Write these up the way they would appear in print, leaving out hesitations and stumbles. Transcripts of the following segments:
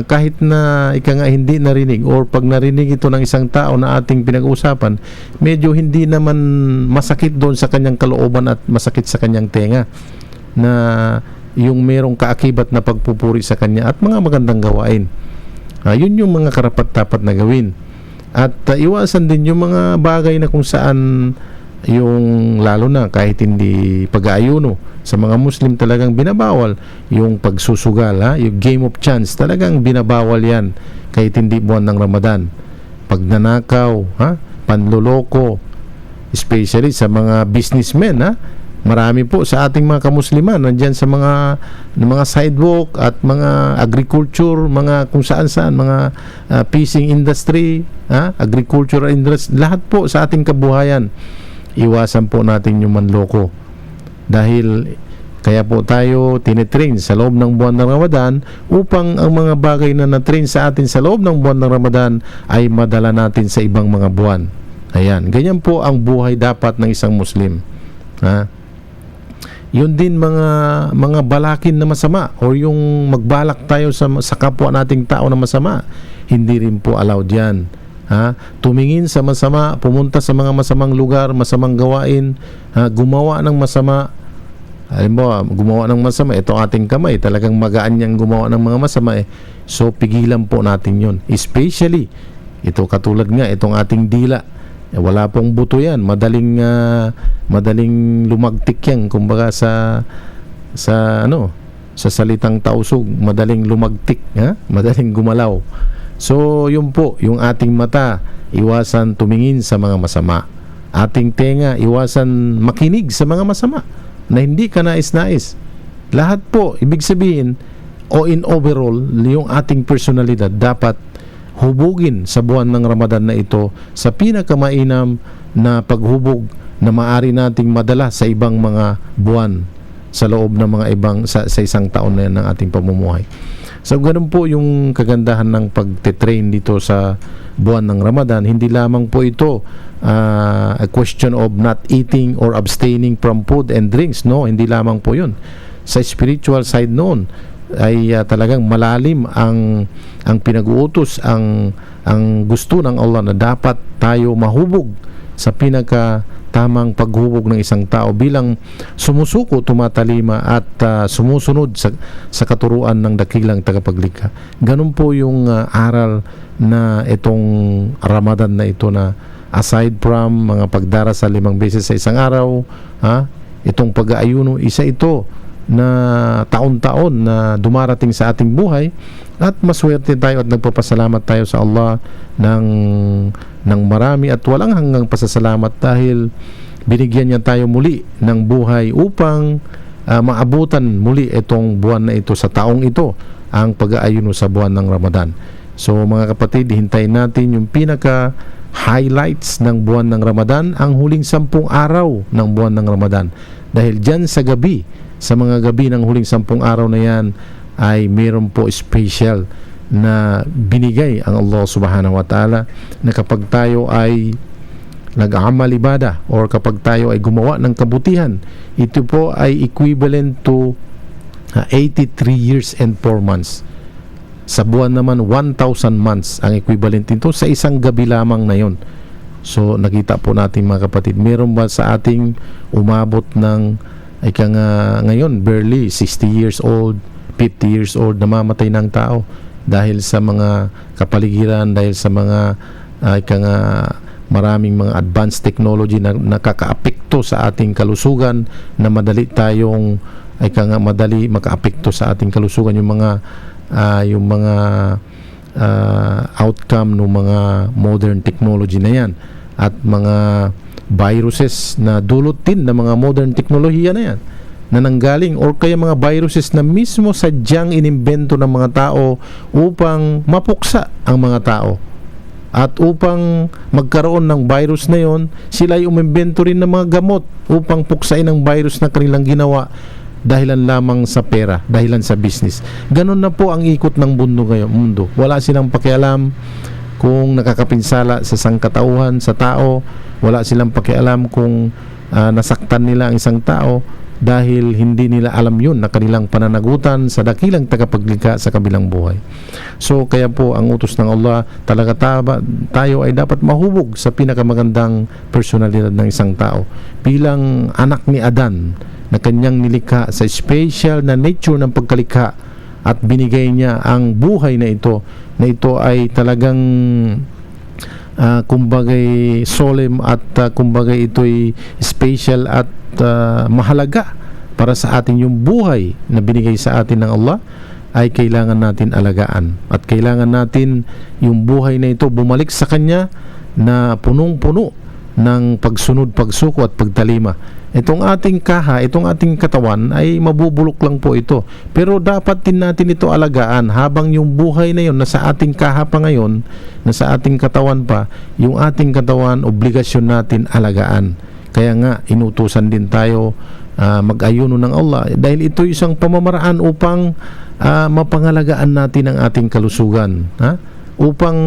kahit na ika nga hindi narinig or pag narinig ito ng isang tao na ating pinag-uusapan, medyo hindi naman masakit doon sa kanyang kalooban at masakit sa kanyang tenga na yung merong kaakibat na pagpupuri sa kanya at mga magandang gawain. Yun yung mga karapat-dapat na gawin. At iwasan din yung mga bagay na kung saan yung lalo na kahit hindi pag-aayuno sa mga Muslim talagang binabawal yung pagsusugal, yung game of chance talagang binabawal yan kahit hindi buwan ng Ramadan. Pagnanakaw, panloloko, especially sa mga businessmen, marami po sa ating mga kamusliman nandiyan sa mga sidewalk at mga agriculture, mga kung saan-saan, mga fishing industry, agricultural industry, lahat po sa ating kabuhayan. Iwasan po natin yung manloko. Dahil kaya po tayo tinitrain sa loob ng buwan ng Ramadan upang ang mga bagay na natrain sa atin sa loob ng buwan ng Ramadan ay madala natin sa ibang mga buwan. Ayan, ganyan po ang buhay dapat ng isang Muslim. Yun din mga balakin na masama o yung magbalak tayo sa kapwa nating tao na masama, hindi rin po allowed yan. Tumingin sa masama, pumunta sa mga masamang lugar, masamang gawain, gumawa ng masama. Halimbawa, gumawa ng masama, ito ating kamay, talagang magaan niyang gumawa ng mga masama So pigilan po natin yun. Especially ito katulad nga itong ating dila, wala pong buto yan, madaling lumagtik yan, kumbaga sa salitang tausog, madaling lumagtik, madaling gumalaw. So, yun po, yung ating mata, iwasan tumingin sa mga masama. Ating tenga, iwasan makinig sa mga masama na hindi ka nais-nais. Lahat po, ibig sabihin, o in overall, yung ating personalidad dapat hubugin sa buwan ng Ramadan na ito sa pinakamainam na paghubog na maaari nating madala sa ibang mga buwan sa loob ng mga ibang sa isang taon na yan ng ating pamumuhay. So ganun po yung kagandahan ng pagte-train dito sa buwan ng Ramadan. Hindi lamang po ito a question of not eating or abstaining from food and drinks. No, hindi lamang po yun. Sa spiritual side noon ay talagang malalim ang pinag-uutos, ang gusto ng Allah na dapat tayo mahubog sa tamang paghubog ng isang tao bilang sumusuko, tumatalima at sumusunod sa katuruan ng dakilang tagapaglikha. Ganun po yung aral na itong Ramadan na ito, na aside from mga pagdarasal 5 beses sa isang araw, itong pag-aayuno, isa ito na taon-taon na dumarating sa ating buhay, at maswerte tayo at nagpapasalamat tayo sa Allah ng marami at walang hanggang pasasalamat dahil binigyan niya tayo muli ng buhay upang maabutan muli itong buwan na ito, sa taong ito, ang pag-aayuno sa buwan ng Ramadan. So mga kapatid, hintayin natin yung pinaka highlights ng buwan ng Ramadan, ang huling 10 araw ng buwan ng Ramadan, dahil dyan sa gabi, sa mga gabi ng huling 10 araw na yan, ay meron po special na binigay ang Allah subhanahu wa ta'ala, na kapag tayo ay nag-amal ibada or kapag tayo ay gumawa ng kabutihan, ito po ay equivalent to 83 years and 4 months. Sa buwan naman 1,000 months ang equivalent nito sa isang gabi lamang na yon. So nakita po natin mga kapatid, meron ba sa ating umabot ng ngayon barely 60 years old, 50 years old, namamatay ng tao dahil sa mga kapaligiran, dahil sa mga maraming mga advanced technology na nakakaapekto sa ating kalusugan, na madali tayong madali makaapekto sa ating kalusugan, yung mga outcome ng mga modern technology na yan, at mga viruses na dulot din ng mga modern teknolohiya na yan, na nanggaling, or kaya mga viruses na mismo sadyang inimbento ng mga tao upang mapuksa ang mga tao. At upang magkaroon ng virus na yon, sila ay umimbento rin ng mga gamot upang puksain ang virus na kanilang ginawa, dahilan lamang sa pera, dahilan sa business. Ganon na po ang ikot ng mundo. Wala silang pakialam kung nakakapinsala sa sangkatauhan, sa tao. Wala silang pakialam kung nasaktan nila ang isang tao. dahil hindi nila alam yun na kanilang pananagutan sa dakilang tagapaglikha sa kabilang buhay. So kaya po ang utos ng Allah, talaga tayo ay dapat mahubog sa pinakamagandang personalidad ng isang tao bilang anak ni Adan na kanyang nilikha sa special na nature ng pagkalikha at binigay niya ang buhay na ito ay talagang kumbagay solemn at kumbagay ito'y special at mahalaga para sa atin. Yung buhay na binigay sa atin ng Allah ay kailangan natin alagaan at kailangan natin yung buhay na ito bumalik sa Kanya na punong-puno ng pagsunod, pagsuko at pagtalima. Itong ating kaha, itong ating katawan ay mabubulok lang po ito, pero dapat din natin ito alagaan habang yung buhay na yun nasa ating kaha pa ngayon, nasa ating katawan pa, yung ating katawan obligasyon natin alagaan. Kaya nga inutusan din tayo mag-ayuno ng Allah dahil ito isang pamamaraan upang mapangalagaan natin ang ating kalusugan, upang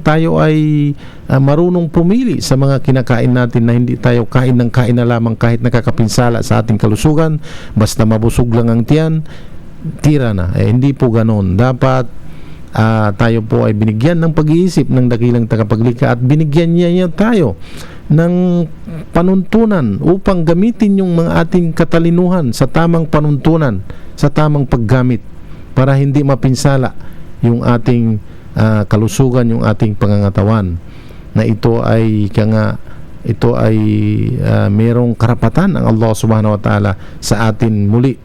tayo ay marunong pumili sa mga kinakain natin na hindi tayo kain ng kain na lamang kahit nakakapinsala sa ating kalusugan, basta mabusog lang ang tiyan, tira na. Hindi po ganon. Dapat tayo po ay binigyan ng pag-iisip ng dakilang tagapaglikha at binigyan niya tayo ng panuntunan upang gamitin yung mga ating katalinuhan sa tamang panuntunan, sa tamang paggamit para hindi mapinsala yung ating kalusugan, yung ating pangangatawan, na ito ay merong karapatan ang Allah subhanahu wa ta'ala sa atin muli